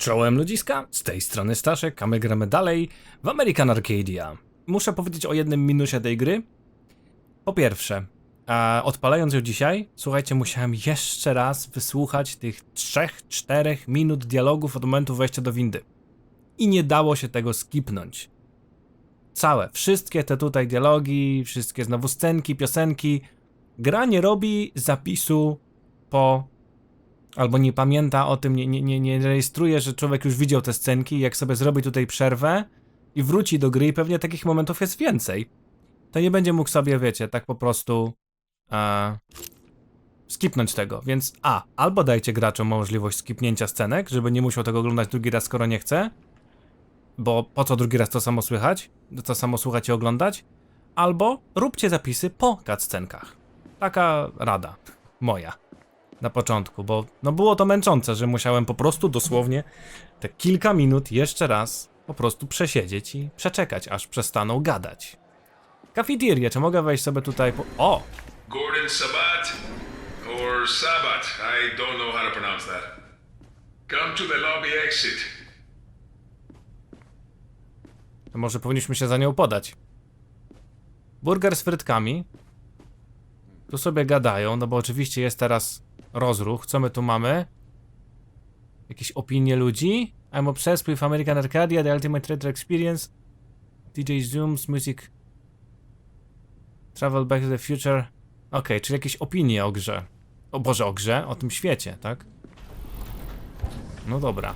Czołem ludziska, z tej strony Staszek, a my gramy dalej w American Arcadia. Muszę powiedzieć o jednym minusie tej gry. Po pierwsze, odpalając ją dzisiaj, słuchajcie, musiałem jeszcze raz wysłuchać tych 3-4 minut dialogów od momentu wejścia do windy. I nie dało się tego skipnąć. Całe, wszystkie te tutaj dialogi, wszystkie znowu scenki, piosenki. Gra nie robi zapisu po... Albo nie pamięta o tym, nie rejestruje, że człowiek już widział te scenki i jak sobie zrobi tutaj przerwę i wróci do gry i pewnie takich momentów jest więcej, to nie będzie mógł sobie, wiecie, tak po prostu skipnąć tego, więc albo dajcie graczom możliwość skipnięcia scenek, żeby nie musiał tego oglądać drugi raz, skoro nie chce, bo po co drugi raz to samo słychać, to samo słuchać i oglądać, albo róbcie zapisy po cutscenkach. Taka rada moja. Na początku, bo no było to męczące, że musiałem po prostu dosłownie te kilka minut jeszcze raz po prostu przesiedzieć i przeczekać, aż przestaną gadać. Kafeterię, czy mogę wejść sobie tutaj po... O! Gordon Sabat, or Sabat, I don't know how to pronounce that. Come to the lobby exit. To może powinniśmy się za nią podać. Burger z frytkami. Tu sobie gadają, no bo oczywiście jest teraz rozruch. Co my tu mamy? Jakieś opinie ludzi? I'm obsessed with American Arcadia, the ultimate retro experience. DJ Zooms, music. Travel back to the future. Okej, czyli jakieś opinie o grze. O Boże, o grze? O tym świecie, tak? No dobra.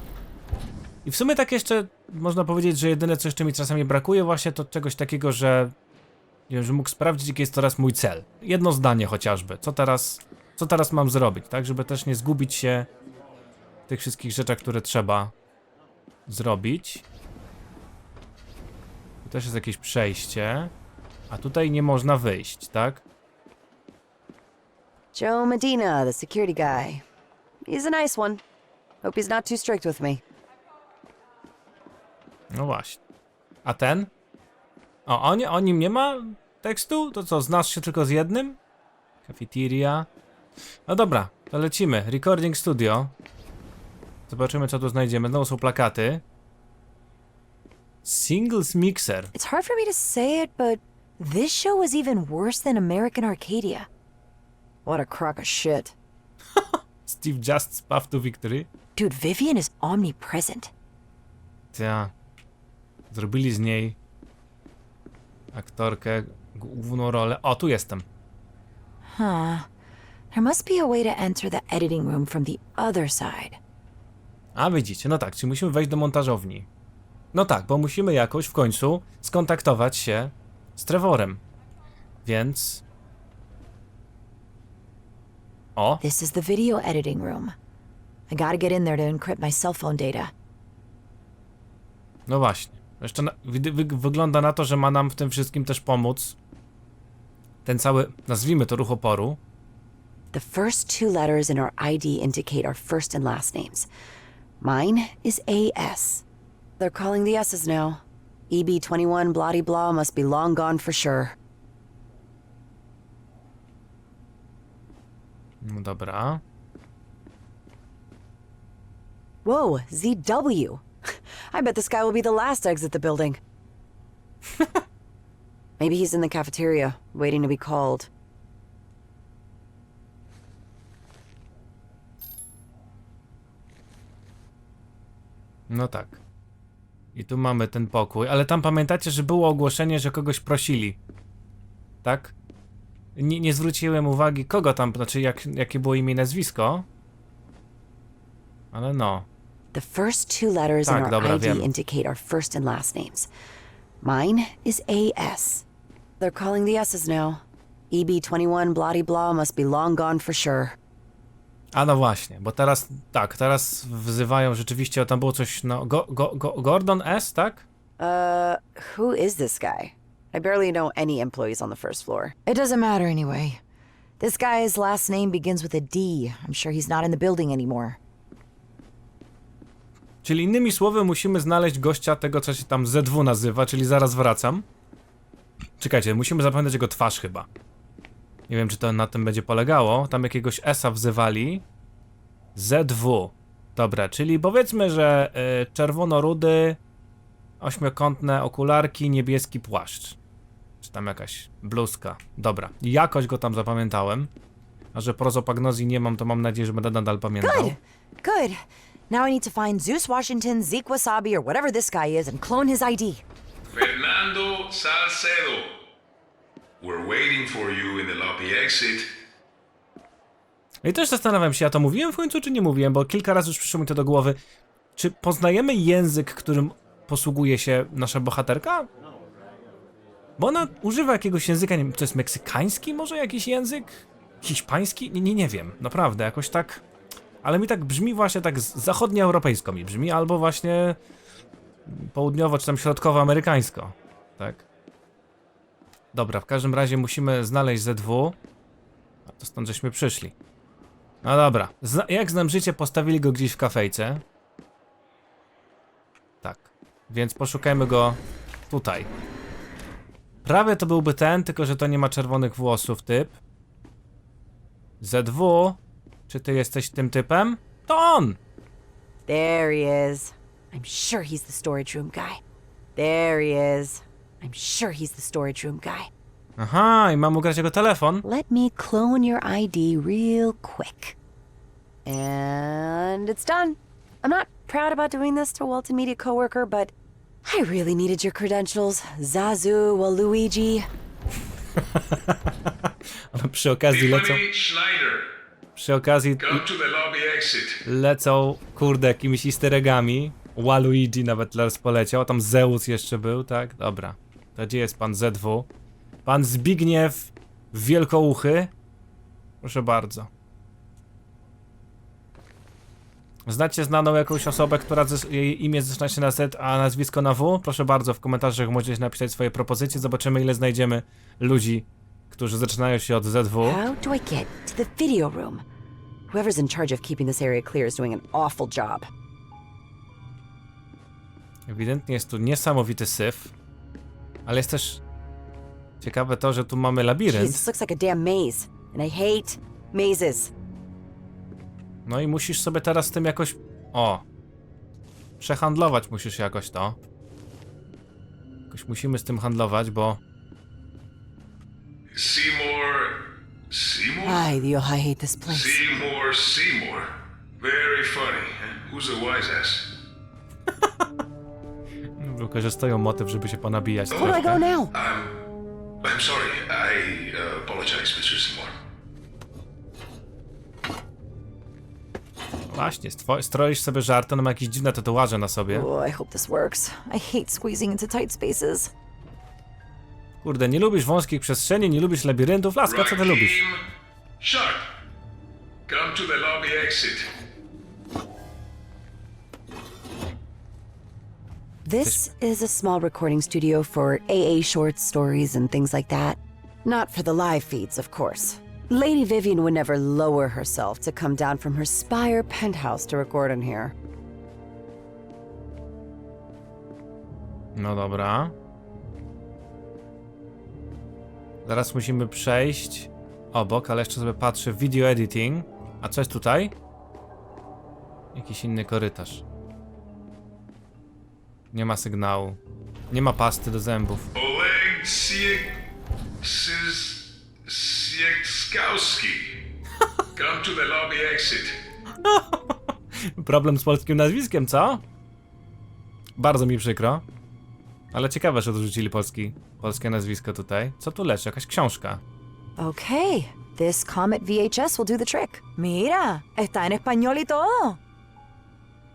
I w sumie tak jeszcze można powiedzieć, że jedyne co jeszcze mi czasami brakuje właśnie to czegoś takiego, że nie wiem, że mógł sprawdzić, jaki jest teraz mój cel. Jedno zdanie chociażby. Co teraz mam zrobić, tak? Żeby też nie zgubić się w tych wszystkich rzeczach, które trzeba zrobić. Tu też jest jakieś przejście. A tutaj nie można wyjść, tak? Joe Medina, the security guy. He's a nice one. Hope he's not too strict with me. No właśnie. A ten? O nim nie ma tekstu? To co, znasz się tylko z jednym? Cafeteria. No dobra, to lecimy. Recording studio. Zobaczymy, co tu znajdziemy. Znowu są plakaty. Singles mixer. It's hard for me to say it, but this show is even worse than American Arcadia. What a crock of shit. Steve Just's Path to Victory. Dude, Vivian is omnipresent. Ta. Zrobili z niej aktorkę, główną rolę. O, tu jestem. Huh. There must be a way to enter the editing room from the other side. A widzicie, no tak, czyli musimy wejść do montażowni. No tak, bo musimy jakoś w końcu skontaktować się z Trevorem. Więc... O! This is the video editing room. I gotta get in there to encrypt my cell phone data. No właśnie. Jeszcze wygląda na to, że ma nam w tym wszystkim też pomóc ten cały, nazwijmy to, ruch oporu. The first two letters in our ID indicate our first and last names. Mine is AS. They're calling the S's now. EB21 bloody blah must be long gone for sure. No dobra. Whoa, ZW. I bet this guy will be the last to exit the building. Maybe he's in the cafeteria, waiting to be called. No tak. I tu mamy ten pokój, ale tam pamiętacie, że było ogłoszenie, że kogoś prosili. Tak? Nie zwróciłem uwagi, kogo tam, znaczy jakie było imię i nazwisko. Ale no. The first two letters in our dobra, ID wiem. indicate our first and last names. Mine is AS. They're calling the S's now. EB21 bloody blah must be long gone for sure. A no właśnie, bo teraz, tak, teraz wzywają rzeczywiście, tam było coś, no, Gordon S, tak? Who is this guy? I barely know any employees on the first floor. It doesn't matter anyway. This guy's last name begins with a D. I'm sure he's not in the building anymore. Czyli innymi słowy musimy znaleźć gościa tego, co się tam ZW nazywa, czyli zaraz wracam. Czekajcie, musimy zapamiętać jego twarz chyba. Nie wiem, czy to na tym będzie polegało. Tam jakiegoś S-a wzywali. ZW. Dobra, czyli powiedzmy, że czerwono-rudy, ośmiokątne okularki, niebieski płaszcz. Czy tam jakaś bluzka. Dobra, jakoś go tam zapamiętałem. A że prozopagnozji nie mam, to mam nadzieję, że będę nadal pamiętał. Good. Good. Now I need to find Zeus Washington, Zeke Wasabi, or whatever this guy is and clone his ID. Fernando Salcedo. We're waiting for you in the lobby exit. No i też zastanawiam się, ja to mówiłem w końcu, czy nie mówiłem, bo kilka razy już przyszło mi to do głowy. Czy poznajemy język, którym posługuje się nasza bohaterka? Bo ona używa jakiegoś języka, nie wiem, to jest meksykański może jakiś język? Hiszpański? Nie wiem, naprawdę, jakoś tak... Ale mi tak brzmi właśnie tak zachodnioeuropejsko mi brzmi, albo właśnie południowo, czy tam środkowoamerykańsko, tak? Dobra, w każdym razie musimy znaleźć ZW, a to stąd żeśmy przyszli. No dobra, jak znam życie, postawili go gdzieś w kafejce. Tak, więc poszukajmy go tutaj. Prawie to byłby ten, tylko że to nie ma czerwonych włosów typ. ZW, czy ty jesteś tym typem? To on! There he is. I'm sure he's the storage room guy. There he is. I'm sure he's the storage room guy. Aha, i mam ugrać jego telefon. Let me clone your ID real quick. And it's done. I'm not proud about doing this to a multimedia coworker, but I really needed your credentials, Zazu Waluigi. Ale przy okazji lecą... Tiffany Schneider. Przy okazji Come to the lobby exit. lecą, kurde, jakimiś easter eggami. Waluigi nawet teraz poleciał, tam Zeus jeszcze był, tak? Dobra. To gdzie jest pan ZW? Pan Zbigniew Wielkouchy. Proszę bardzo. Znacie znaną jakąś osobę, która jej imię zaczyna się na Z, a nazwisko na W? Proszę bardzo, w komentarzach możecie napisać swoje propozycje. Zobaczymy, ile znajdziemy ludzi, którzy zaczynają się od ZW. How do I get to the video room? Whoever's in charge of keeping this area clear is doing an awful job. Ewidentnie jest tu niesamowity syf, ale jest też ciekawe to, że tu mamy labirynt. Jeez, this looks like a damn maze, and I hate mazes. No i musisz sobie teraz z tym jakoś... O! Przehandlować musisz jakoś to. Jakoś musimy z tym handlować, bo... Seymour? Ay, Dios, I hate this place. Seymour. Very funny. Who's a wise ass? Wykorzystują motyw, żeby się ponabijać Where do I go trochę. now? I'm sorry. I apologize, Mr. Seymour. Właśnie, stroisz sobie żarty, on ma jakieś dziwne tatuaże na sobie. Oh, I hope this works. I hate squeezing into tight spaces. Kurde, nie lubisz wąskich przestrzeni, nie lubisz labiryntów. Laska, co ty lubisz? Rakim Sharp. Come to the lobby exit. This is a small recording studio for AA short stories and things like that. Not for the live feeds, of course. Lady Vivian would never lower herself to come down from her spire penthouse to record in here. No dobra. Zaraz musimy przejść obok, ale jeszcze sobie patrzę. Video editing. A co jest tutaj? Jakiś inny korytarz. Nie ma sygnału. Nie ma pasty do zębów. Oleg Siekskowski. Come to the lobby exit. Problem z polskim nazwiskiem, co? Bardzo mi przykro. Ale ciekawe, że odrzucili polskie nazwisko tutaj. Co tu leży? Jakaś książka. Okay, this Comet VHS will do the trick. Mira, está en español y todo.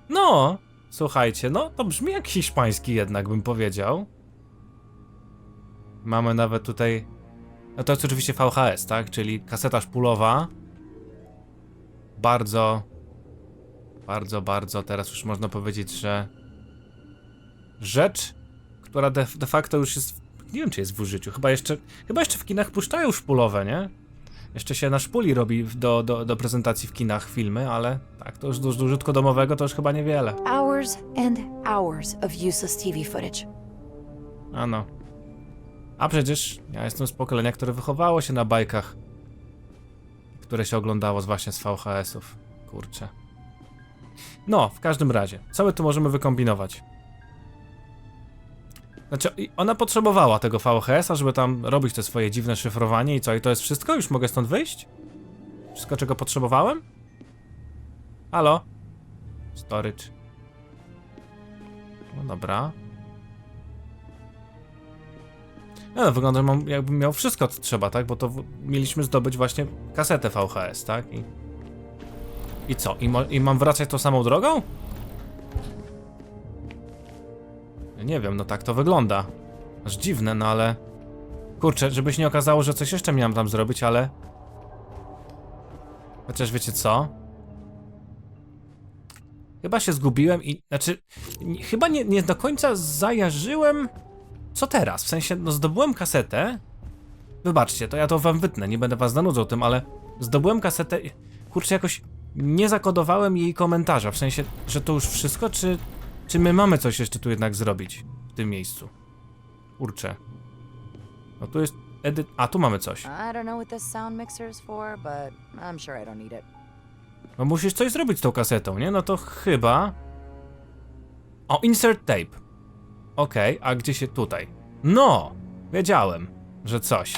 No, słuchajcie, no to brzmi jak hiszpański jednak, bym powiedział. Mamy nawet tutaj... No to jest oczywiście VHS, tak? Czyli kaseta szpulowa. Bardzo teraz już można powiedzieć, że... Rzecz, która de facto już jest... Nie wiem, czy jest w użyciu. Chyba jeszcze w kinach puszczają szpulowe, nie? Jeszcze się na szpuli robi do prezentacji w kinach filmy, ale tak, to już do użytku domowego to już chyba niewiele. Hours and hours of useless TV footage. Ano. A przecież ja jestem z pokolenia, które wychowało się na bajkach, które się oglądało właśnie z VHS-ów. Kurczę. No, w każdym razie, co my tu możemy wykombinować? Znaczy, ona potrzebowała tego VHS-a, żeby tam robić te swoje dziwne szyfrowanie i co? I to jest wszystko? Już mogę stąd wyjść? Wszystko, czego potrzebowałem? Halo? Storage. No dobra. No, wygląda, że mam, jakbym miał wszystko, co trzeba, tak? Bo to mieliśmy zdobyć właśnie kasetę VHS, tak? I co? I mam wracać tą samą drogą? Ja nie wiem, no tak to wygląda. Aż dziwne, no ale... Kurczę, żeby się nie okazało, że coś jeszcze miałem tam zrobić, ale... Chociaż wiecie co? Chyba się zgubiłem i... Znaczy... Chyba nie do końca zajarzyłem... Co teraz? W sensie, no zdobyłem kasetę... Wybaczcie, to ja to wam wytnę, nie będę was zanudzał tym, ale... Zdobyłem kasetę... Kurczę, jakoś... Nie zakodowałem jej komentarza, w sensie, że to już wszystko, czy my mamy coś jeszcze tu jednak zrobić w tym miejscu? Kurczę. No tu jest edyt... A, tu mamy coś. I don't know what this sound mixer is for, but I'm sure I don't need it. No musisz coś zrobić z tą kasetą, nie? No to chyba... O, insert tape. Okej, a gdzie się tutaj? No! Wiedziałem, że coś.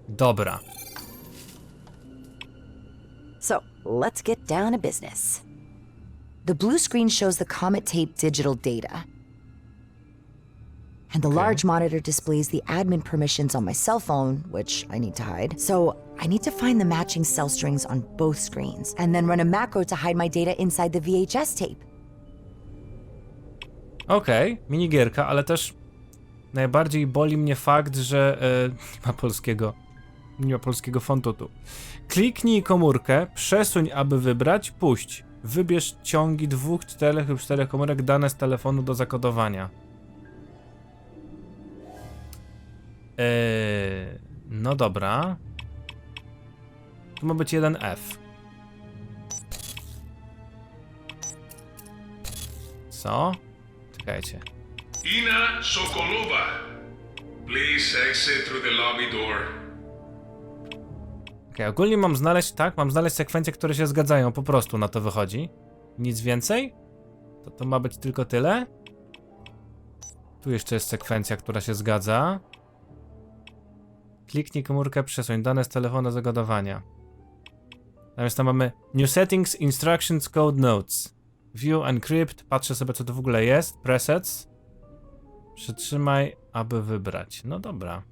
Dobra. So, let's get down to business. The blue screen shows the Comet tape digital data. And the large monitor displays the admin permissions on my cell phone, which I need to hide. So, I need to find the matching cell strings on both screens, and then run a macro to hide my data inside the VHS tape. Okej, minigierka, ale też najbardziej boli mnie fakt, że nie ma polskiego fontu tu. Kliknij komórkę, przesuń, aby wybrać, puść. Wybierz ciągi 2, 4 lub 4 komórek, dane z telefonu do zakodowania. No dobra. Tu ma być 1F. Co? Czekajcie. Ina Sokolowa. Please exit through the lobby door. Okej, ogólnie mam znaleźć, tak? Mam znaleźć sekwencje, które się zgadzają, po prostu na to wychodzi. Nic więcej? To ma być tylko tyle? Tu jeszcze jest sekwencja, która się zgadza. Kliknij komórkę, przesuń dane z telefonu do zakodowania. Natomiast tam mamy New Settings, Instructions, Code Notes. View, Encrypt, patrzę sobie co to w ogóle jest. Presets. Przytrzymaj, aby wybrać. No dobra.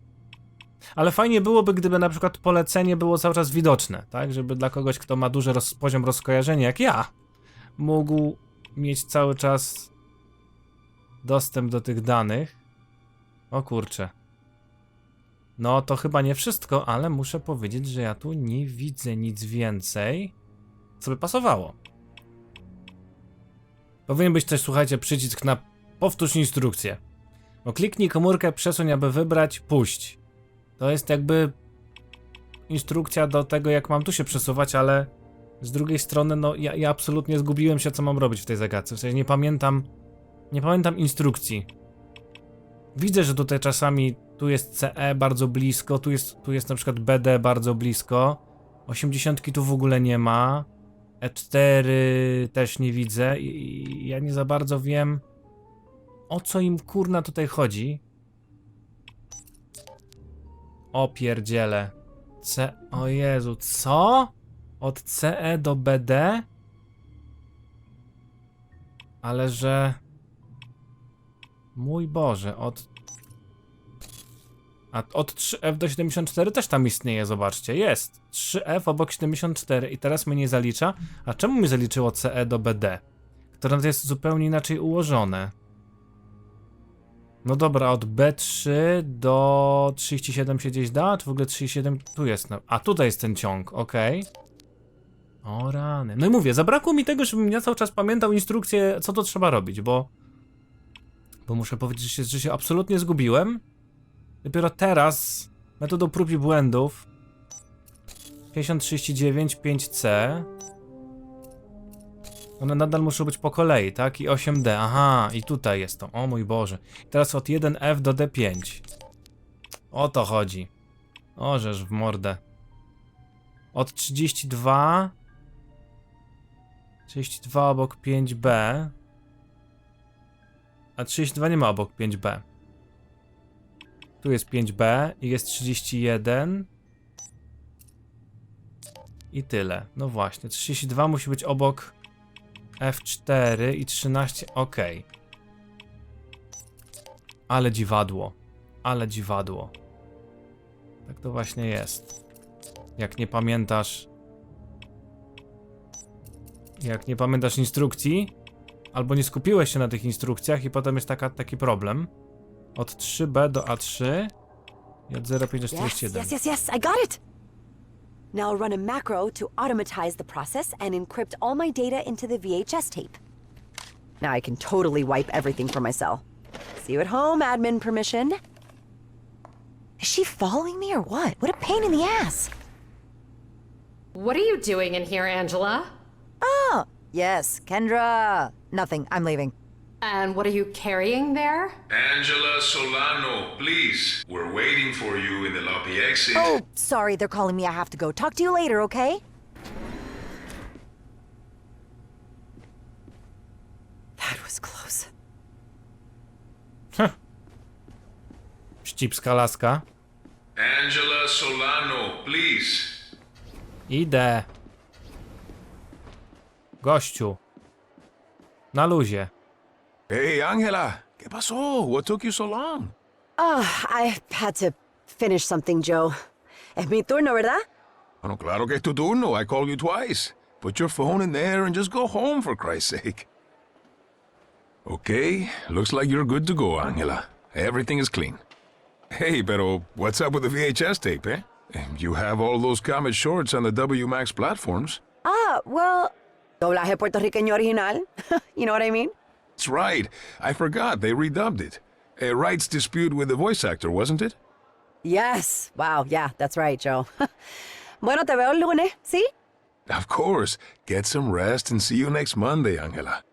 Ale fajnie byłoby, gdyby na przykład polecenie było cały czas widoczne, tak? Żeby dla kogoś, kto ma duży poziom rozkojarzenia, jak ja, mógł mieć cały czas dostęp do tych danych. O kurczę. No to chyba nie wszystko, ale muszę powiedzieć, że ja tu nie widzę nic więcej, co by pasowało. Powinien być też, słuchajcie, przycisk na powtórz instrukcję. No kliknij komórkę, przesuń, aby wybrać, puść. To jest jakby instrukcja do tego, jak mam tu się przesuwać, ale z drugiej strony, no ja absolutnie zgubiłem się, co mam robić w tej zagadce. W sensie nie pamiętam instrukcji. Widzę, że tutaj czasami tu jest CE bardzo blisko, tu jest na przykład BD bardzo blisko. 80 tu w ogóle nie ma. E4 też nie widzę i ja nie za bardzo wiem, o co im kurna tutaj chodzi. O pierdziele. O Jezu, co? Od CE do BD? Ale że... Mój Boże, od 3F do 74 też tam istnieje, zobaczcie, jest. 3F obok 74 i teraz mnie nie zalicza. A czemu mi zaliczyło CE do BD? Które jest zupełnie inaczej ułożone. No dobra, od B3 do 37 się gdzieś da? Czy w ogóle 37 tu jest? A tutaj jest ten ciąg, okej. O rany. No i mówię, zabrakło mi tego, żebym ja cały czas pamiętał instrukcję, co to trzeba robić, bo muszę powiedzieć, że się absolutnie zgubiłem. Dopiero teraz, metodą prób i błędów, 5039, 5C. One nadal muszą być po kolei, tak? I 8D, aha, i tutaj jest to, o mój Boże. Teraz od 1F do D5. O to chodzi. O, żeż w mordę. Od 32... 32 obok 5B. A 32 nie ma obok 5B. Tu jest 5B i jest 31. I tyle. No właśnie, 32 musi być obok F4 i 13... Ok. Ale dziwadło. Ale dziwadło. Tak to właśnie jest. Jak nie pamiętasz... Jak nie pamiętasz instrukcji, albo nie skupiłeś się na tych instrukcjach i potem jest taki problem. Od 3B do A3 i od 0,5 do 41. Yes, I got it! Now I'll run a macro to automatize the process and encrypt all my data into the VHS tape. Now I can totally wipe everything from my cell. See you at home, admin permission. Is she following me or what? What a pain in the ass! What are you doing in here, Angela? Oh, yes, Kendra. Nothing, I'm leaving. And what are you carrying there? Angela Solano, please. We're waiting for you in the lobby exit. Oh, sorry, they're calling me. I have to go. Talk to you later, okay? That was close. Wścibska laska. Angela Solano, please. Idę. Gościu. Na luzie. Hey, Angela, ¿qué pasó? What took you so long? Oh, I had to finish something, Joe. Es mi turno, ¿verdad? Bueno, claro que es tu turno. I called you twice. Put your phone in there and just go home, for Christ's sake. Okay, looks like you're good to go, Angela. Everything is clean. Hey, pero what's up with the VHS tape, eh? You have all those comic shorts on the WMAX platforms. Ah, well, doblaje puertorriqueño original. You know what I mean? That's right. I forgot they redubbed it. A rights dispute with the voice actor, wasn't it? Yes. Wow, yeah, that's right, Joe. Bueno, te veo el lunes, ¿sí? Of course. Get some rest and see you next Monday, Angela.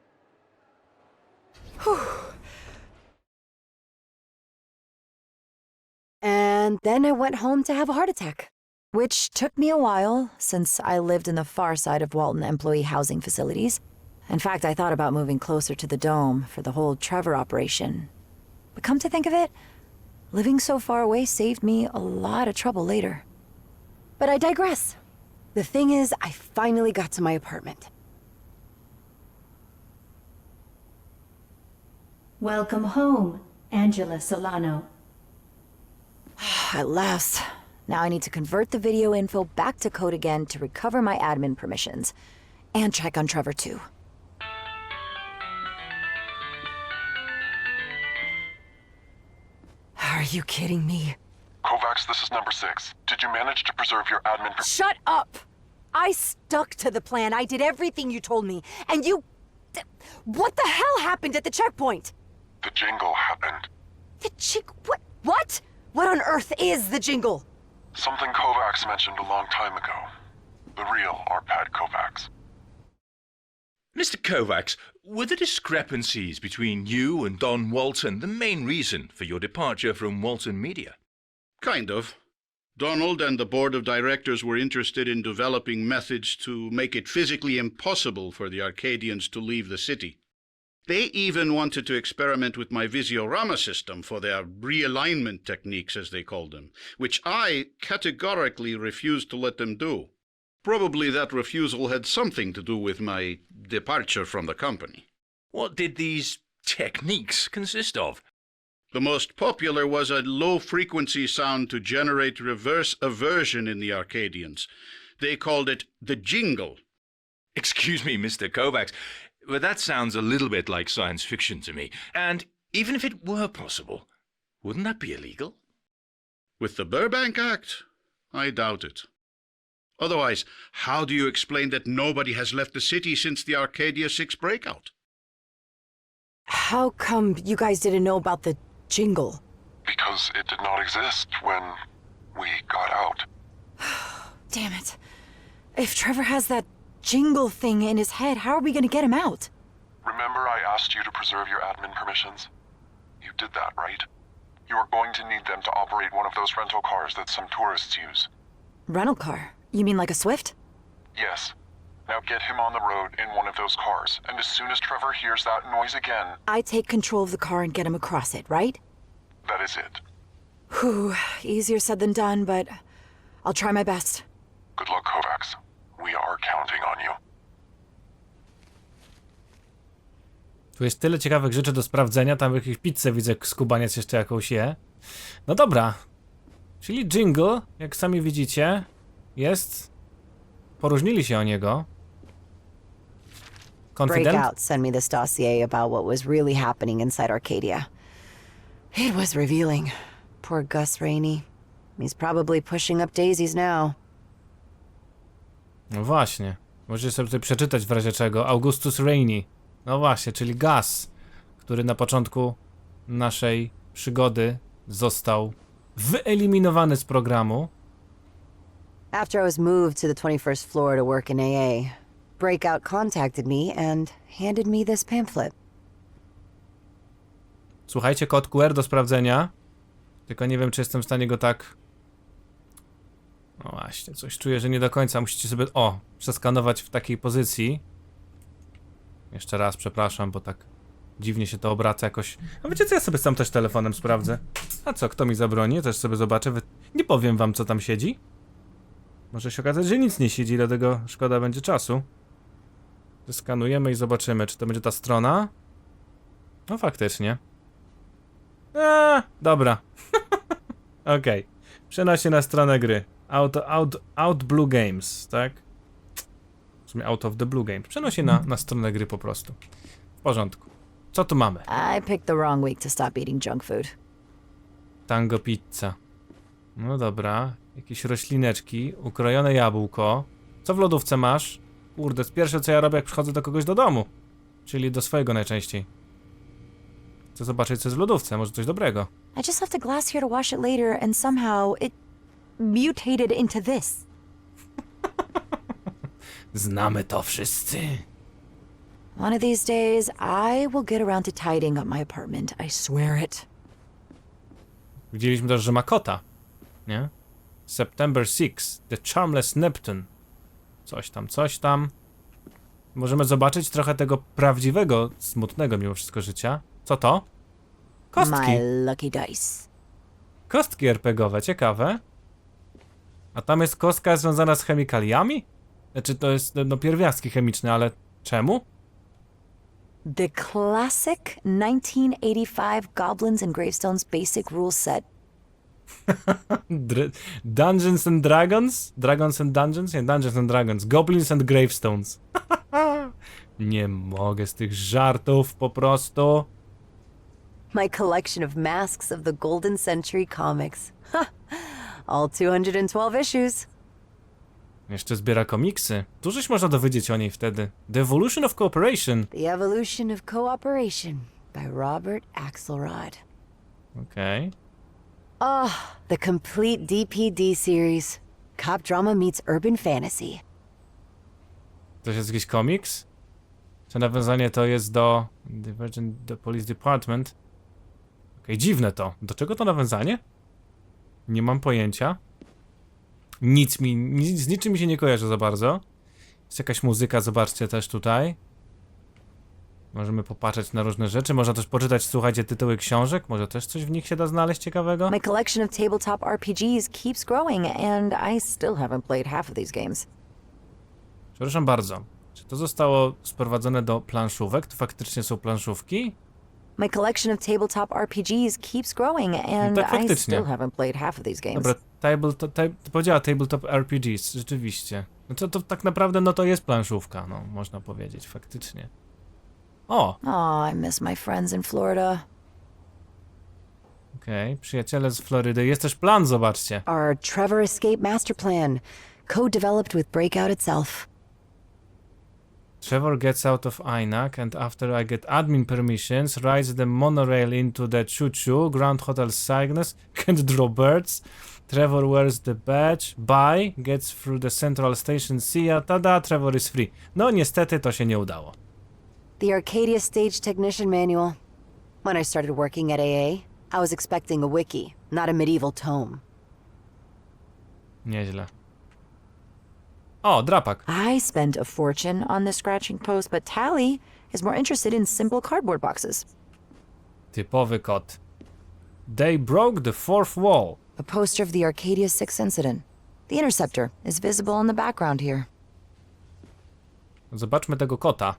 And then I went home to have a heart attack, which took me a while since I lived in the far side of Walton employee housing facilities. In fact, I thought about moving closer to the dome for the whole Trevor operation. But come to think of it, living so far away saved me a lot of trouble later. But I digress. The thing is, I finally got to my apartment. Welcome home, Angela Solano. At last. Now I need to convert the video info back to code again to recover my admin permissions. And check on Trevor, too. Are you kidding me? Kovacs, this is number 6. Did you manage to preserve your admin... Shut up! I stuck to the plan. I did everything you told me. And you... What the hell happened at the checkpoint? The jingle happened. The What? What? What on earth is the jingle? Something Kovacs mentioned a long time ago. The real Arpad Kovacs. Mr. Kovacs, were the discrepancies between you and Don Walton the main reason for your departure from Walton Media? Kind of. Donald and the board of directors were interested in developing methods to make it physically impossible for the Arcadians to leave the city. They even wanted to experiment with my Visiorama system for their realignment techniques, as they called them, which I categorically refused to let them do. Probably that refusal had something to do with my departure from the company. What did these techniques consist of? The most popular was a low-frequency sound to generate reverse aversion in the Arcadians. They called it the jingle. Excuse me, Mr. Kovacs, but that sounds a little bit like science fiction to me. And even if it were possible, wouldn't that be illegal? With the Burbank Act? I doubt it. Otherwise, how do you explain that nobody has left the city since the Arcadia 6 breakout? How come you guys didn't know about the jingle? Because it did not exist when we got out. Damn it. If Trevor has that jingle thing in his head, how are we gonna get him out? Remember I asked you to preserve your admin permissions? You did that, right? You are going to need them to operate one of those rental cars that some tourists use. Rental car? You mean like a Swift? Yes. Now get him on the road in one of those cars, and as soon as Trevor hears that noise again, I take control of the car and get him across it, right? that is it. Whew, easier said than done, but I'll try my best. Good luck, Kovacs. We are counting on you. Tu jest tyle ciekawych rzeczy do sprawdzenia, tam jakieś pizzę widzę, skubaniec jeszcze jakąś je. No dobra. Czyli jingle, jak sami widzicie, jest... Poróżnili się o niego. Confident? Breakout sent me this dossier about what was really happening inside Arcadia. It was revealing. Poor Gus Rainey. He's probably pushing up daisies now. No właśnie. Możecie sobie tutaj przeczytać w razie czego. Augustus Rainey. No właśnie, czyli Gus, który na początku naszej przygody został wyeliminowany z programu. After I was moved to the 21st floor to work in AA, Breakout contacted me and handed me this pamphlet. Słuchajcie, kod QR do sprawdzenia. Tylko nie wiem, czy jestem w stanie go tak... No właśnie, coś czuję, że nie do końca. Musicie sobie, przeskanować w takiej pozycji. Jeszcze raz, przepraszam, bo tak dziwnie się to obraca jakoś. A wiecie co, ja sobie sam też telefonem sprawdzę. A co, kto mi zabroni? Też sobie zobaczę. Nie powiem wam, co tam siedzi. Może się okazać, że nic nie siedzi, dlatego szkoda będzie czasu. Zeskanujemy i zobaczymy, czy to będzie ta strona. No faktycznie. Dobra. Okej. Przenosi na stronę gry. Out Blue Games, tak? W sumie Out of the Blue Games. Przenosi na stronę gry po prostu. W porządku. Co tu mamy? I picked the wrong week to stop eating junk food. Tango pizza. No dobra. Jakieś roślineczki. Ukrojone jabłko. Co w lodówce masz? Kurde, z pierwsze co ja robię, jak przychodzę do kogoś do domu. Czyli do swojego najczęściej. Chcę zobaczyć, co jest w lodówce. Może coś dobrego. I just left a glass here to wash it later and somehow it mutated into this. Znamy to wszyscy. One of these days, I will get around to tidying up my apartment. I swear it. Widzieliśmy też, że ma kota. Nie? September 6. The Charmless Neptune. Coś tam, coś tam. Możemy zobaczyć trochę tego prawdziwego, smutnego mimo wszystko życia. Co to? Kostki. My lucky dice. Kostki RPGowe, ciekawe. A tam jest kostka związana z chemikaliami? Znaczy to jest no pierwiastki chemiczne, ale czemu? The classic 1985 Goblins and Gravestones Basic Rules Set. Dungeons and Dragons? Dragons and Dungeons? Nie, Dungeons and Dragons. Goblins and Gravestones. Nie mogę z tych żartów po prostu. My collection of masks of the Golden Century comics. All 212 issues. Jeszcze zbiera komiksy. Dużoś można dowiedzieć o niej wtedy. The Evolution of Cooperation. The Evolution of Cooperation by Robert Axelrod. Okej. Oh, the complete DPD series. Cop drama meets urban fantasy. To jest jakiś komiks? Czy nawiązanie to jest do The Police Department? Okej, dziwne to. Do czego to nawiązanie? Nie mam pojęcia. Z niczym mi się nie kojarzy za bardzo. Jest jakaś muzyka, zobaczcie też tutaj. Możemy popatrzeć na różne rzeczy. Można też poczytać, słuchajcie, tytuły książek. Może też coś w nich się da znaleźć ciekawego? My collection of tabletop RPGs keeps growing and I still haven't played half of these games. Przepraszam bardzo. Czy to zostało sprowadzone do planszówek? To faktycznie są planszówki? My collection of tabletop RPGs keeps growing and tak, I faktycznie. still haven't played half of these games. Dobra, powiedziała tabletop RPGs, rzeczywiście. No to tak naprawdę no to jest planszówka, no można powiedzieć, faktycznie. O! Oh, I miss my friends in Florida. Okej, przyjaciele z Florydy. Jest też plan, zobaczcie. Our Trevor Escape Master Plan, co-developed with Breakout itself. Trevor gets out of INAC and after I get admin permissions, rides the monorail into the choo-choo, Grand Hotel Cygnus, can't draw birds. Trevor wears the badge, gets through the central station, see ya, tada, Trevor is free. No niestety to się nie udało. The Arcadia Stage Technician Manual. When I started working at AA, I was expecting a wiki, not a medieval tome. Nieźle. O, drapak. I spent a fortune on this scratching post, but Tally is more interested in simple cardboard boxes. Typowy kot. They broke the fourth wall. A poster of the Arcadia 6 incident. The interceptor is visible in the background here. Zobaczmy tego kota.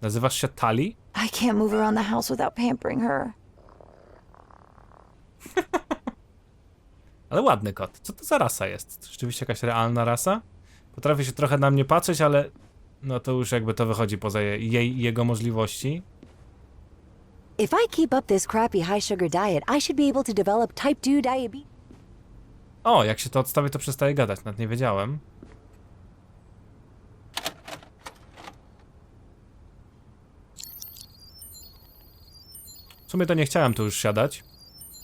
Nazywasz się Tally? I can't move around the house without pampering her. Ale ładny kot. Co to za rasa jest? To rzeczywiście jakaś realna rasa? Potrafi się trochę na mnie patrzeć, ale no to już jakby to wychodzi poza jego możliwości. If I keep up this crappy high sugar diet, I should be able to develop type 2 diabetes. O, jak się to odstawi, to przestaje gadać. Nawet nie wiedziałem. W sumie to nie chciałem tu już siadać,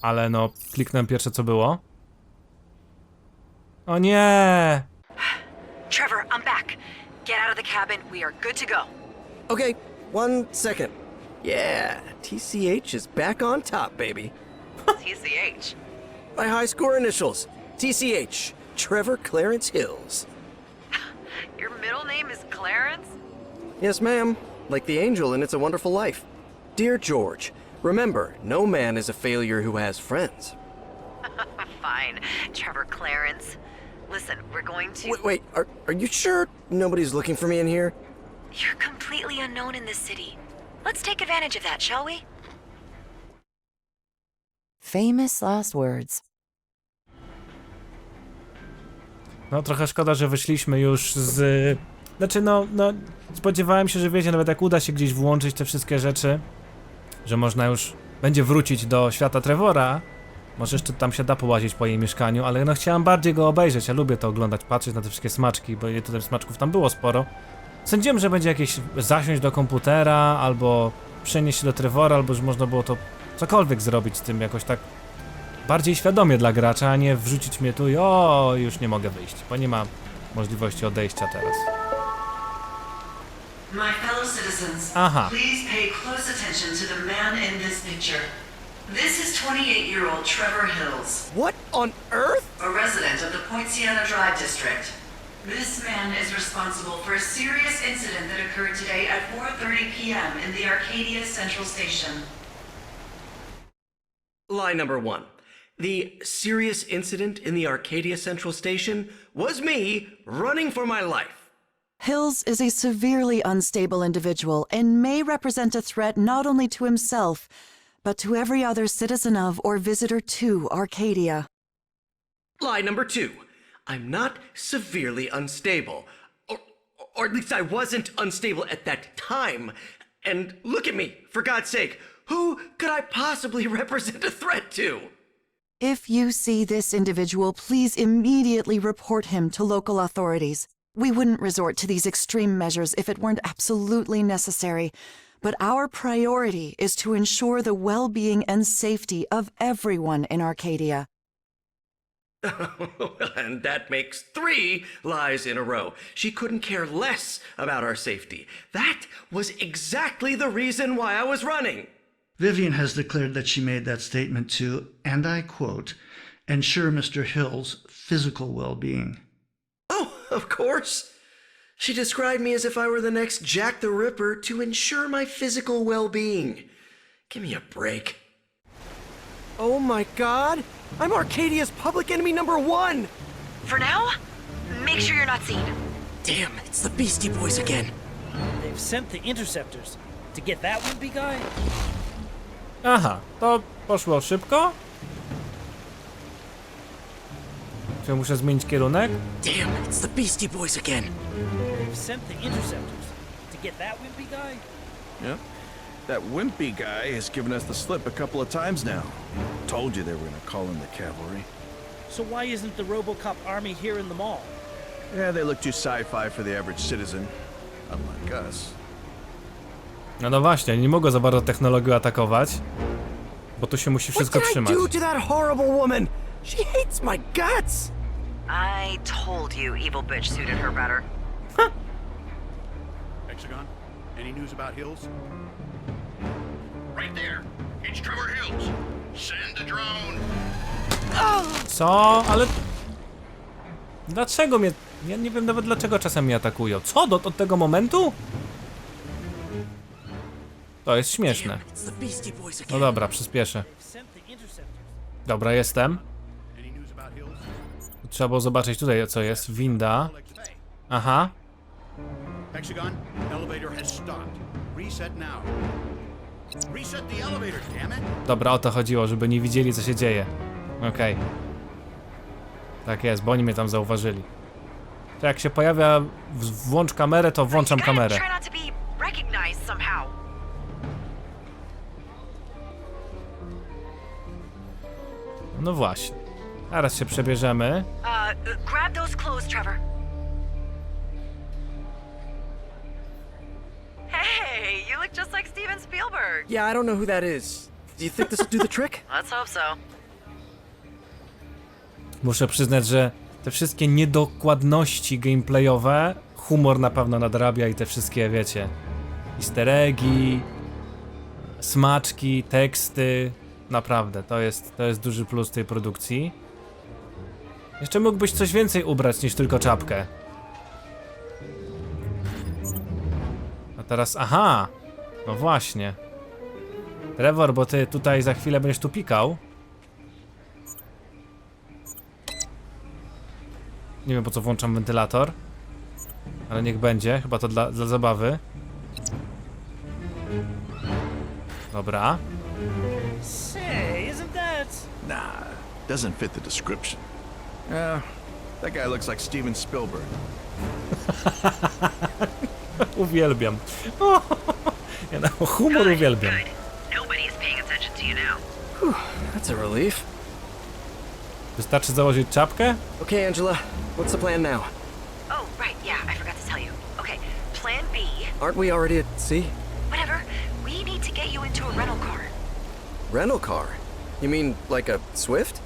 ale no, kliknąłem pierwsze co było. O nie! Trevor, I'm back. Get out of the cabin. We are good to go. Okay, 1 second. Yeah, TCH is back on top, baby. TCH. My high score initials. TCH. Trevor Clarence Hills. Your middle name is Clarence? Yes, ma'am. Like the angel in It's a Wonderful Life. Dear George, remember, no man is a failure who has friends. Fine, Trevor Clarence. Listen, we're going to... Wait, are you sure nobody's looking for me in here? You're completely unknown in this city. Let's take advantage of that, shall we? Famous last words. No trochę szkoda, że wyszliśmy już z... Znaczy no spodziewałem się, że wiecie, nawet jak uda się gdzieś włączyć te wszystkie rzeczy, że można już będzie wrócić do świata Trevora. Może jeszcze tam się da połazić po jej mieszkaniu, ale no chciałem bardziej go obejrzeć. Ja lubię to oglądać, patrzeć na te wszystkie smaczki, bo tutaj smaczków tam było sporo. Sądziłem, że będzie jakieś zasiąść do komputera, albo przenieść się do Trevora, albo że można było to cokolwiek zrobić z tym jakoś tak bardziej świadomie dla gracza, a nie wrzucić mnie tu i o, już nie mogę wyjść, bo nie ma możliwości odejścia teraz. My fellow citizens, Aha. please pay close attention to the man in this picture. This is 28-year-old Trevor Hills. What on earth? A resident of the Point Sienna Drive district. This man is responsible for a serious incident that occurred today at 4:30 p.m. in the Arcadia Central Station. Lie number 1. The serious incident in the Arcadia Central Station was me running for my life. Hills is a severely unstable individual and may represent a threat not only to himself, but to every other citizen of or visitor to Arcadia. Lie number 2. I'm not severely unstable. Or at least I wasn't unstable at that time. And look at me, for God's sake. Who could I possibly represent a threat to? If you see this individual, please immediately report him to local authorities. We wouldn't resort to these extreme measures if it weren't absolutely necessary, but our priority is to ensure the well-being and safety of everyone in Arcadia. And that makes 3 lies in a row. She couldn't care less about our safety. That was exactly the reason why I was running. Vivian has declared that she made that statement to, and I quote, ensure Mr. Hill's physical well-being. Oh, of course. She described me as if I were the next Jack the Ripper to ensure my physical well-being. Give me a break. Oh my God! I'm Arcadia's public enemy number 1! For now, make sure you're not seen. Damn, it's the Beastie Boys again. They've sent the interceptors to get that wimpy guy. Aha, to poszło szybko? Czy muszę zmienić kierunek? Damn, it's the Beastie Boys again. They've sent the interceptors to get that wimpy guy. Yep. That wimpy guy has given us the slip a couple of times now. Told you they were gonna call in the cavalry. So why isn't the RoboCop army here in the mall? Yeah, they look too sci-fi for the average citizen. Unlike us. No właśnie, nie mogę za bardzo technologią atakować, bo tu się musi wszystko trzymać. What did I do to that horrible woman? She hates my guts! I told you evil bitch suited her better. Hexagon, any news about Hills? Right there. It's Trevor Hills. Send the drone. Co? Ale... Dlaczego mnie Ja nie wiem nawet dlaczego czasem mnie atakują. Co? Od tego momentu? To jest śmieszne. No dobra, przyspieszę. Dobra, jestem. Trzeba było zobaczyć tutaj, co jest. Winda. Aha. Hexagon, elevator has stopped. Reset now. Reset the elevator, damn it! Dobra, o to chodziło, żeby nie widzieli, co się dzieje. Okej. Tak jest, bo oni mnie tam zauważyli. To jak się pojawia włącz kamerę, to włączam kamerę. No właśnie. Teraz się przebierzemy. Grab those clothes, Trevor. Hey, you look just like Steven Spielberg. Yeah, I don't know who that is. Do you think this will do the trick? Let's hope so. Muszę przyznać, że te wszystkie niedokładności gameplayowe humor na pewno nadrabia i te wszystkie, wiecie, easter eggi, smaczki, teksty. Naprawdę, to jest duży plus tej produkcji. Jeszcze mógłbyś coś więcej ubrać niż tylko czapkę. A teraz, aha! No właśnie. Trevor, bo ty tutaj za chwilę będziesz tu pikał. Nie wiem po co włączam wentylator. Ale niech będzie, chyba to dla zabawy. Dobra. Say, isn't that... Nah, doesn't fit the description. That guy looks like Steven Spielberg. Uwielbiam. Ja no, humor uwielbiam. That's a relief. Wystarczy założyć czapkę? Okay, Angela, what's the plan now? Oh, right, yeah, I forgot to tell you. Okay, plan B. Aren't we already at sea? Whatever. We need to get you into a rental car. Rental car? You mean like a Swift?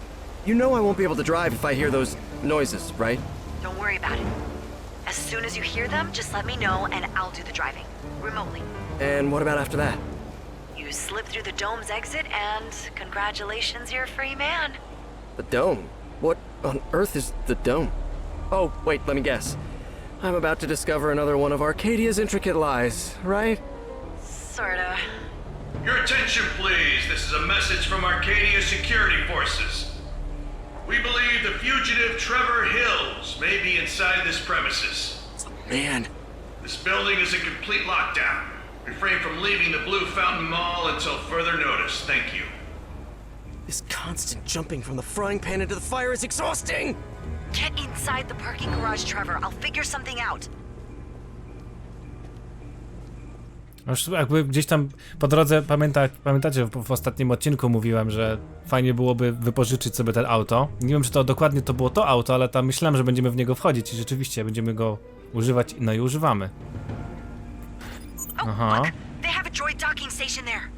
You know I won't be able to drive if I hear those noises, right? Don't worry about it. As soon as you hear them, just let me know and I'll do the driving. Remotely. And what about after that? You slip through the dome's exit and congratulations, you're a free man. The dome? What on earth is the dome? Oh, wait, let me guess. I'm about to discover another one of Arcadia's intricate lies, right? Sorta. Your attention, please. This is a message from Arcadia Security Forces. We believe the fugitive Trevor Hills may be inside this premises. Man. This building is in complete lockdown. Refrain from leaving the Blue Fountain Mall until further notice. Thank you. This constant jumping from the frying pan into the fire is exhausting! Get inside the parking garage, Trevor. I'll figure something out. Już jakby gdzieś tam po drodze, pamiętacie, w ostatnim odcinku mówiłem, że fajnie byłoby wypożyczyć sobie ten auto. Nie wiem, czy to dokładnie to było to auto, ale tam myślałem, że będziemy w niego wchodzić i rzeczywiście będziemy go używać, no i używamy. Aha. Look, they have a droid docking station there.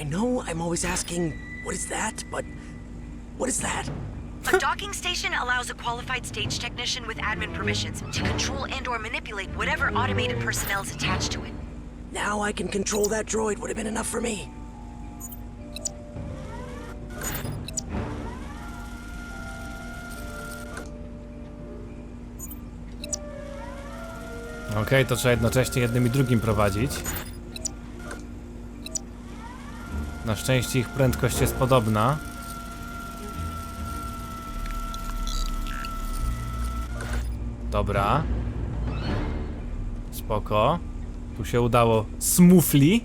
I know I'm always asking, what is that, but what is that? A docking station allows a qualified stage technician with admin permissions to control and or manipulate whatever automated personnel is attached to it. Now I can control that droid would have been enough for me. Okej, to trzeba jednocześnie jednym i drugim prowadzić. Na szczęście ich prędkość jest podobna. Dobra. Spoko. Tu się udało smoothly.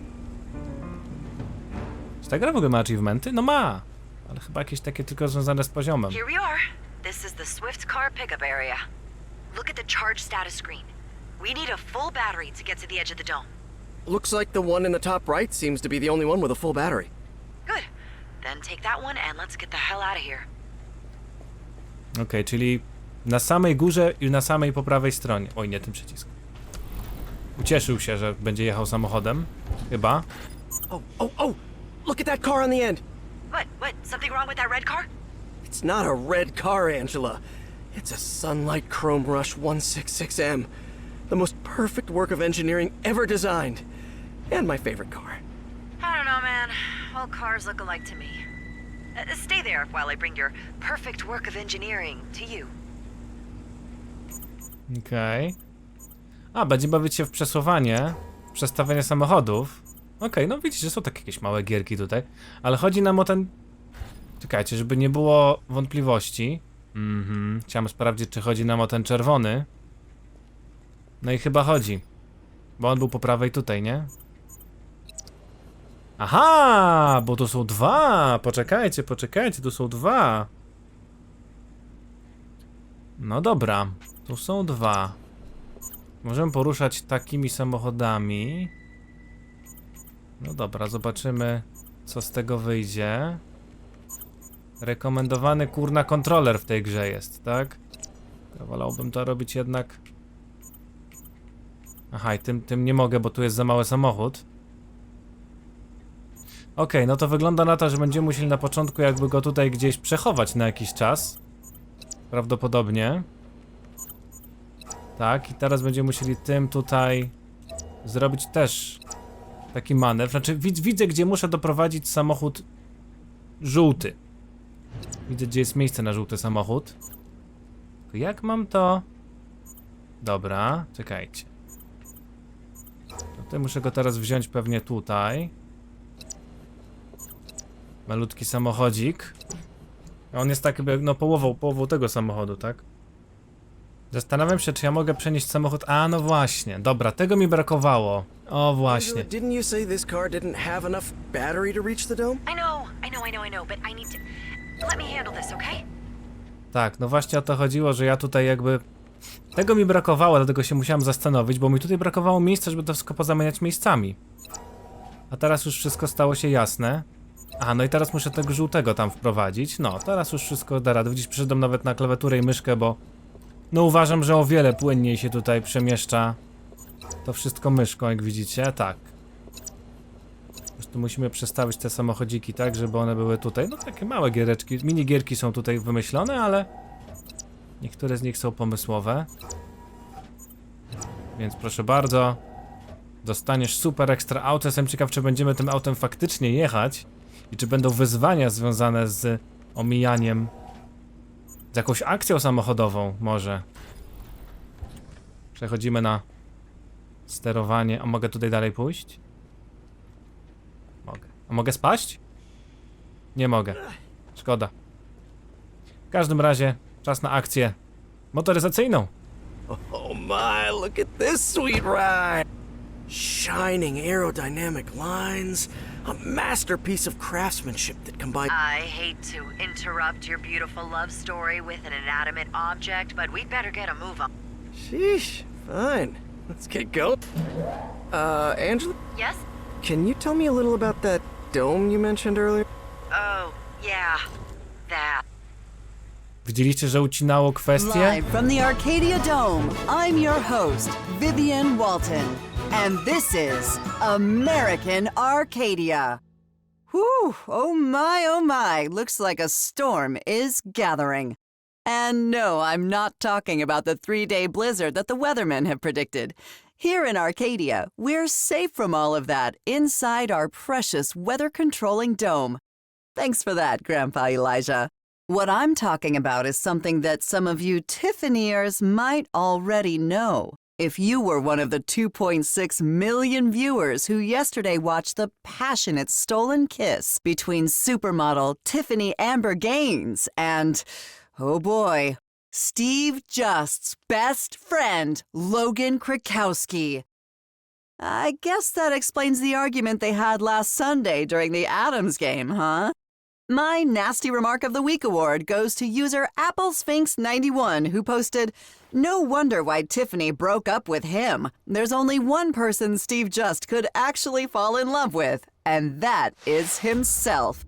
Czy ta gra w ogóle ma achievementy? No ma! Ale chyba jakieś takie tylko związane z poziomem. Here we are. This is the Swift car pickup area. Look at the charge status screen. We need a full battery to get to the edge of the dome. Looks like the one in the top right seems to be the only one with a full battery. Good. Then take that one and let's get the hell out of here. Okej, czyli na samej górze i na samej po prawej stronie. Oj, nie ten przycisk. Ucieszył się, że będzie jechał samochodem. Chyba. Oh! Look at that car on the end! What? Something wrong with that red car? It's not a red car, Angela. It's a Sunlight Chrome Rush 166M. The most perfect work of engineering ever designed. And my favorite car. I don't know, man. All cars look alike to me. Stay there while I bring your perfect work of engineering to you. Okej. A, będzie bawić się w przesuwanie, w przestawianie samochodów. Okej, no widzicie, są takie jakieś małe gierki tutaj. Ale chodzi nam o ten... Czekajcie, żeby nie było wątpliwości. Chciałem sprawdzić, czy chodzi nam o ten czerwony. No i chyba chodzi. Bo on był po prawej tutaj, nie? Aha, bo tu są dwa. Poczekajcie, tu są dwa. No dobra, tu są dwa. Możemy poruszać takimi samochodami. No dobra, zobaczymy, co z tego wyjdzie. Rekomendowany kurna kontroler w tej grze jest, tak? Wolałbym to robić jednak. Aha, i tym nie mogę, bo tu jest za mały samochód. Okej, no to wygląda na to, że będziemy musieli na początku jakby go tutaj gdzieś przechować na jakiś czas. Prawdopodobnie. Tak, i teraz będziemy musieli tym tutaj zrobić też taki manewr. Znaczy widzę, gdzie muszę doprowadzić samochód żółty. Widzę, gdzie jest miejsce na żółty samochód. Tylko jak mam to... Dobra, czekajcie. Tutaj muszę go teraz wziąć pewnie tutaj. Malutki samochodzik. A on jest tak jakby, no połową tego samochodu, tak? Zastanawiam się, czy ja mogę przenieść samochód... A, no właśnie. Dobra, tego mi brakowało. O, właśnie. Didn't you say this car didn't have enough battery to reach the dome? I know, but I need to... Let me handle this, okay? Tak, no właśnie o to chodziło, że ja tutaj jakby... Tego mi brakowało, dlatego się musiałem zastanowić, bo mi tutaj brakowało miejsca, żeby to wszystko pozamieniać miejscami. A teraz już wszystko stało się jasne. A, no i teraz muszę tego żółtego tam wprowadzić. No, teraz już wszystko da radę. Widzisz, przyszedłem nawet na klawiaturę i myszkę, bo... No uważam, że o wiele płynniej się tutaj przemieszcza to wszystko myszką, jak widzicie. Tak. Po prostu musimy przestawić te samochodziki tak, żeby one były tutaj. No takie małe giereczki, minigierki są tutaj wymyślone, ale... Niektóre z nich są pomysłowe. Więc proszę bardzo. Dostaniesz super ekstra auto. Jestem ciekaw, czy będziemy tym autem faktycznie jechać. I czy będą wyzwania związane z omijaniem. Z jakąś akcją samochodową może. Przechodzimy na sterowanie. A mogę tutaj dalej pójść? Mogę. A mogę spaść? Nie mogę. Szkoda. W każdym razie czas na akcję motoryzacyjną. Oh my, look at this sweet ride! Shining aerodynamic lines, a masterpiece of craftsmanship that combines... I hate to interrupt your beautiful love story with an inanimate object, but we'd better get a move on. Sheesh, fine. Let's get going. Angela? Yes? Can you tell me a little about that dome you mentioned earlier? Oh, yeah. That. Widzieliście, że ucinało kwestię? Live from the Arcadia Dome, I'm your host, Vivian Walton, and this is American Arcadia. Whew, oh my, looks like a storm is gathering. And no, I'm not talking about the 3-day blizzard that the weathermen have predicted. Here in Arcadia, we're safe from all of that inside our precious weather-controlling dome. Thanks for that, Grandpa Elijah. What I'm talking about is something that some of you Tiffanyers might already know. If you were one of the 2.6 million viewers who yesterday watched the passionate stolen kiss between supermodel Tiffany Amber Gaines and, oh boy, Steve Just's best friend, Logan Krakowski. I guess that explains the argument they had last Sunday during the Adams game, huh? My Nasty Remark of the Week award goes to user AppleSphinx91, who posted, "No wonder why Tiffany broke up with him. There's only one person Steve Just could actually fall in love with, and that is himself."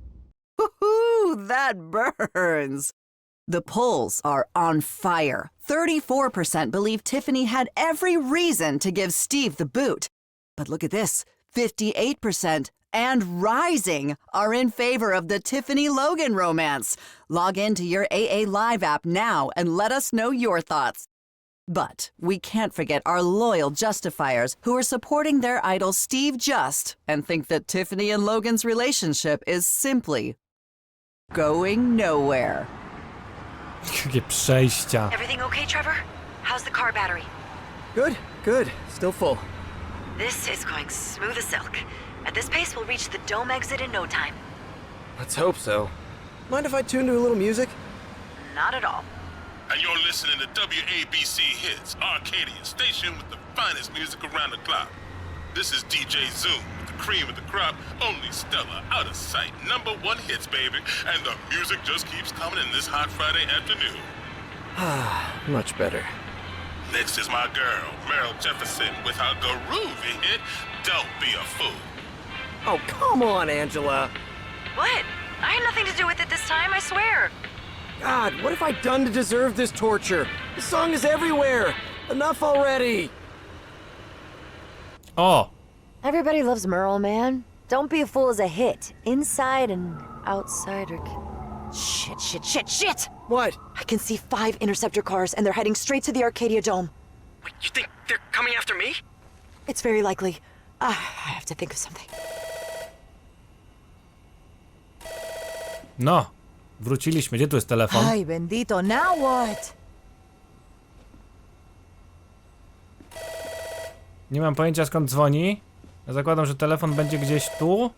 Woohoo, that burns. The polls are on fire. 34% believe Tiffany had every reason to give Steve the boot. But look at this, 58% and rising are in favor of the Tiffany-Logan romance. Log into your AA Live app now and let us know your thoughts. But we can't forget our loyal Justifiers who are supporting their idol Steve Just and think that Tiffany and Logan's relationship is simply going nowhere. Jakie przejścia. Everything okay, Trevor? How's the car battery? Good, good. Still full. This is going smooth as silk. At this pace, we'll reach the dome exit in no time. Let's hope so. Mind if I tune to a little music? Not at all. And you're listening to WABC Hits, Arcadia, station with the finest music around the clock. This is DJ Zoom with the cream of the crop, only Stella, out of sight, #1 hits, baby. And the music just keeps coming in this hot Friday afternoon. Much better. Next is my girl, Meryl Jefferson, with her groovy hit, Don't Be a Fool. Oh, come on, Angela. What? I had nothing to do with it this time, I swear. God, what have I done to deserve this torture? The song is everywhere. Enough already. O! Everybody loves Merle, man. Don't Be a Fool is a hit. Inside and outside. Shit. What? I can see 5 interceptor cars and they're heading straight to the Arcadia Dome. Wait, you think they're coming after me? It's very likely. I have to think of something. No, wróciliśmy. Gdzie tu jest telefon? Ay, bendito, now what? Nie mam pojęcia skąd dzwoni. Ja zakładam, że telefon będzie gdzieś tu.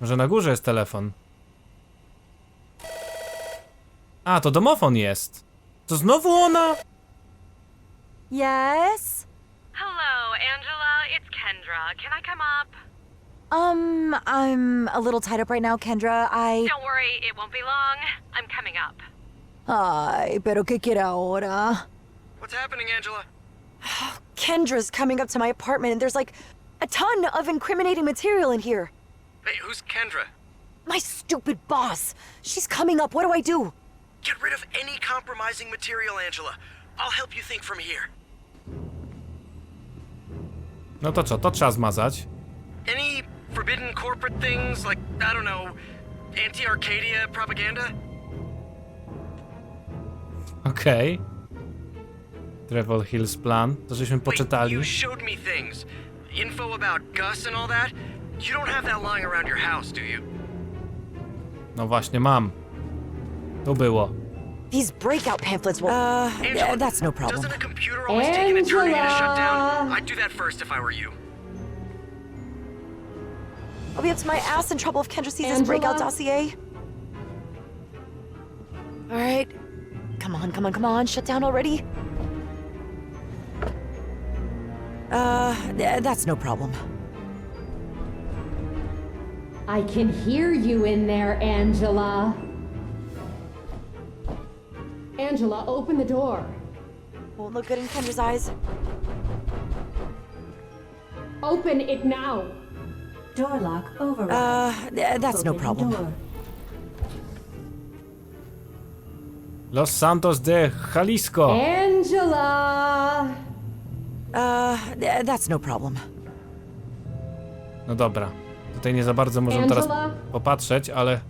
Może na górze jest telefon. A, to domofon jest. To znowu ona? Yes? Hello, Angela. It's Kendra. Can I come up? I'm a little tied up right now, Kendra. Don't worry, it won't be long. I'm coming up. Ay, pero ¿qué quiere ahora? What's happening, Angela? Kendra's coming up to my apartment and there's like a ton of incriminating material in here. Hey, who's Kendra? My stupid boss. She's coming up. What do I do? Get rid of any compromising material, Angela. I'll help you think from here. No to co? To trzeba zmazać. Any forbidden corporate things, like, I don't know, anti-Arcadia propaganda? Okej. Trevor Hill's plan. To żeśmy poczytali. You showed me things. Info about Gus and all that. You don't have that lying around your house, do you? No właśnie, mam. Tu było. These breakout pamphlets will... Angela, that's no problem. Doesn't a computer always take an eternity to shut down? I'd do that first if I were you. I'll be up to my ass in trouble if Kendra sees this breakout dossier. All right. Come on. Shut down already. That's no problem. I can hear you in there, Angela. Angela, open the door. Won't look good in Kendra's eyes. Open it now. Door lock override. That's no Open problem. door. Los Santos de Jalisco. Angela! That's no problem. No dobra. Tutaj nie za bardzo możemy teraz popatrzeć, ale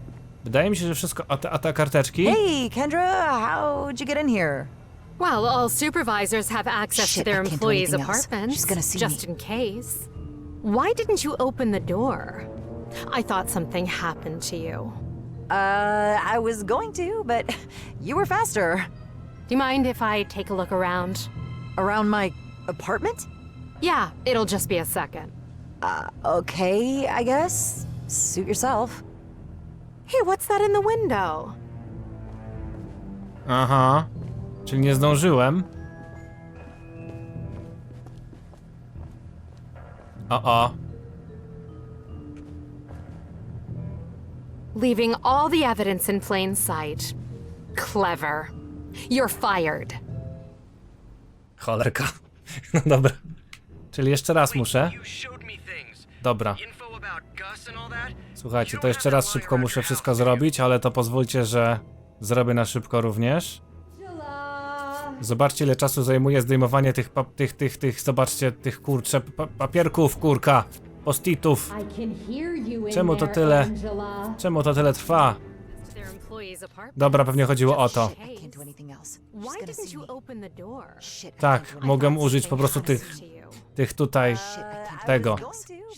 wydaje mi się, że wszystko... A te karteczki? Hey, Kendra, how'd you get in here? Well, all supervisors have access to their I can't do employees' anything else. apartments, She's gonna see just me. in case. Why didn't you open the door? I thought something happened to you. I was going to, but you were faster. Do you mind if I take a look around? Around my apartment? Yeah, it'll just be a second. Okay, I guess. Suit yourself. Hey, what's that in the window? Aha. Czyli nie zdążyłem. O. Leaving all the evidence in plain sight. Clever. You're fired. Cholerka. No dobra. Czyli jeszcze raz muszę. Dobra. Słuchajcie, to jeszcze raz szybko muszę wszystko zrobić, ale to pozwólcie, że zrobię na szybko również. Zobaczcie, ile czasu zajmuje zdejmowanie tych, zobaczcie, tych kurczę, papierków, kurka, post-itów. Czemu to tyle trwa? Dobra, pewnie chodziło o to. Tak, mogę użyć po prostu tych tutaj, tego.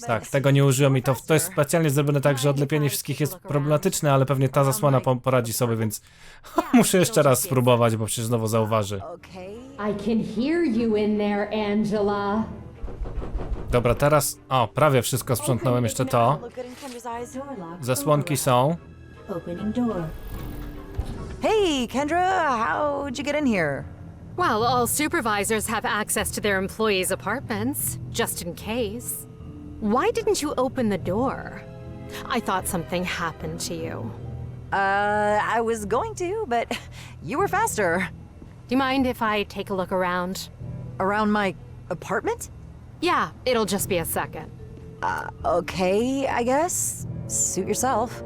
Tak, tego nie użyłem i to jest specjalnie zrobione tak, że odlepienie wszystkich jest problematyczne, ale pewnie ta zasłona poradzi sobie, więc muszę jeszcze raz spróbować, bo przecież znowu zauważy. I can hear you in there, Angela. Dobra, teraz... O, prawie wszystko sprzątnąłem, jeszcze to. Zasłonki są. Opening door. Hey, Kendra, how'd you get in here? Well, all supervisors have access to their employees' apartments, just in case. Why didn't you open the door? I thought something happened to you. I was going to, but you were faster. Do you mind if I take a look around? Around my apartment? Yeah, it'll just be a second. Okay, I guess. Suit yourself.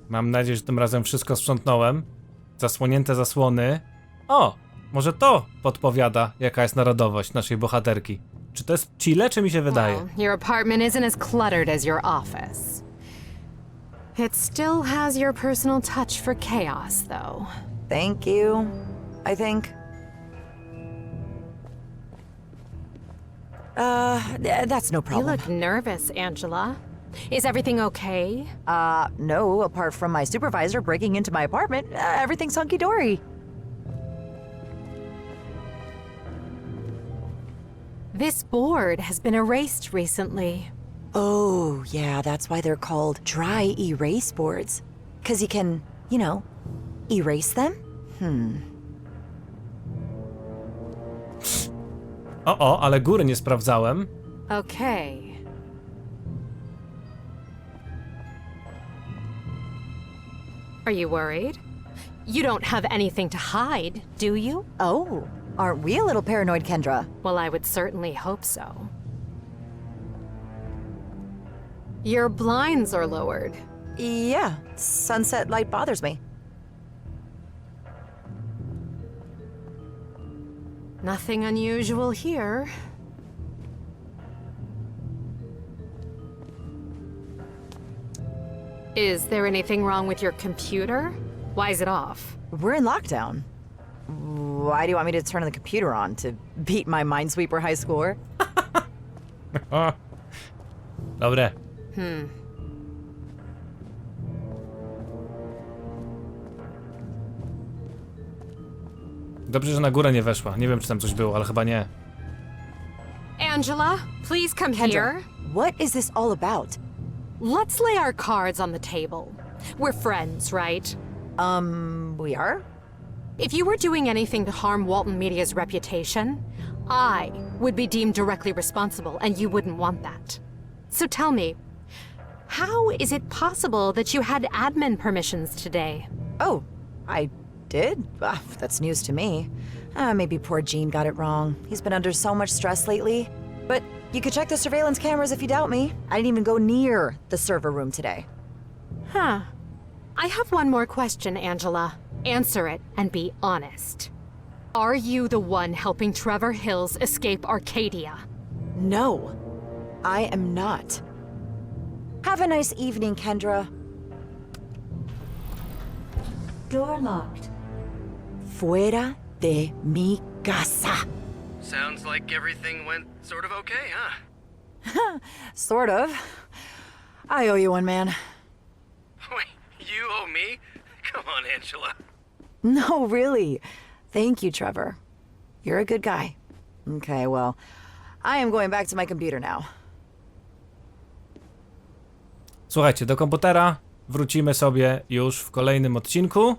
Mam nadzieję, że tym razem wszystko sprzątnąłem. Zasłonięte zasłony. O! Może to podpowiada, jaka jest narodowość naszej bohaterki. Czy to jest Chile, czy mi się wydaje? Well, your apartment isn't as cluttered as your office. It still has your personal touch for chaos, though. Thank you, I think. That's no problem. You look nervous, Angela. Is everything okay? No, apart from my supervisor breaking into my apartment, everything's hunky-dory. This board has been erased recently. Oh, yeah, that's why they're called dry erase boards. 'Cause you can, you know, erase them? O, ale góry nie sprawdzałem. Okay. Are you worried? You don't have anything to hide, do you? Oh, aren't we a little paranoid, Kendra? Well, I would certainly hope so. Your blinds are lowered. Yeah, sunset light bothers me. Nothing unusual here. Is there anything wrong with your computer? Why is it off? We're in lockdown. Why do you want me to turn the computer on? To beat my Minesweeper high score? Dobre. Dobrze, że na górę nie weszła. Nie wiem, czy tam coś było, ale chyba nie. Angela, please come Kendra, here. what is this all about? Let's lay our cards on the table. We're friends, right? We are? If you were doing anything to harm Walton Media's reputation, I would be deemed directly responsible, and you wouldn't want that. So tell me, how is it possible that you had admin permissions today? Oh, I did? That's news to me. Maybe poor Gene got it wrong. He's been under so much stress lately. But you could check the surveillance cameras if you doubt me. I didn't even go near the server room today. Huh. I have one more question, Angela. Answer it and be honest. Are you the one helping Trevor Hills escape Arcadia? No, I am not. Have a nice evening, Kendra. Door locked. Fuera de mi casa. Sounds like everything went sort of okay, huh? Sort of. I owe you one, man. Wait, you owe me? Come on, Angela. No, really. Thank you, Trevor. You're a good guy. Okay, well, I am going back to my computer now. Słuchajcie, do komputera wrócimy sobie już w kolejnym odcinku,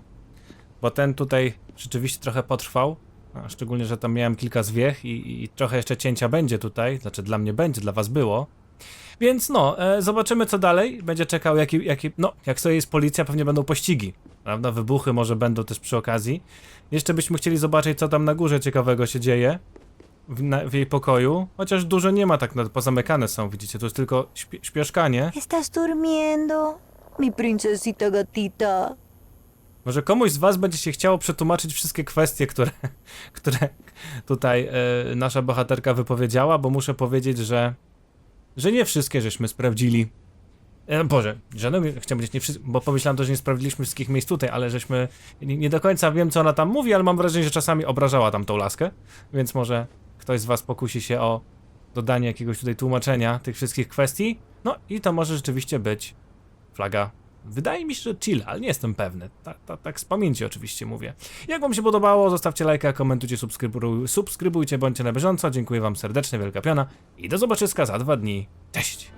bo ten tutaj rzeczywiście trochę potrwał, a szczególnie, że tam miałem kilka zwiech i trochę jeszcze cięcia będzie tutaj, znaczy dla mnie będzie, dla was było. Więc no, zobaczymy co dalej, będzie czekał jak sobie jest policja, pewnie będą pościgi, prawda, wybuchy może będą też przy okazji. Jeszcze byśmy chcieli zobaczyć co tam na górze ciekawego się dzieje w jej pokoju, chociaż dużo nie ma, tak pozamykane są, widzicie, to jest tylko śpieszkanie. ¿Estás durmiendo? Mi princesita gatita. Może komuś z was będzie się chciało przetłumaczyć wszystkie kwestie, które tutaj nasza bohaterka wypowiedziała, bo muszę powiedzieć, że nie wszystkie żeśmy sprawdzili. Boże, chciałem powiedzieć nie wszystkie, bo pomyślałem to, że nie sprawdziliśmy wszystkich miejsc tutaj, ale żeśmy nie do końca wiem, co ona tam mówi, ale mam wrażenie, że czasami obrażała tam tą laskę, więc może ktoś z was pokusi się o dodanie jakiegoś tutaj tłumaczenia tych wszystkich kwestii. No i to może rzeczywiście być flaga. Wydaje mi się, że Chile, ale nie jestem pewny. Tak z pamięci oczywiście mówię. Jak wam się podobało, zostawcie lajka, komentujcie, subskrybujcie, bądźcie na bieżąco. Dziękuję wam serdecznie, wielka piona i do zobaczyska za 2 dni. Cześć!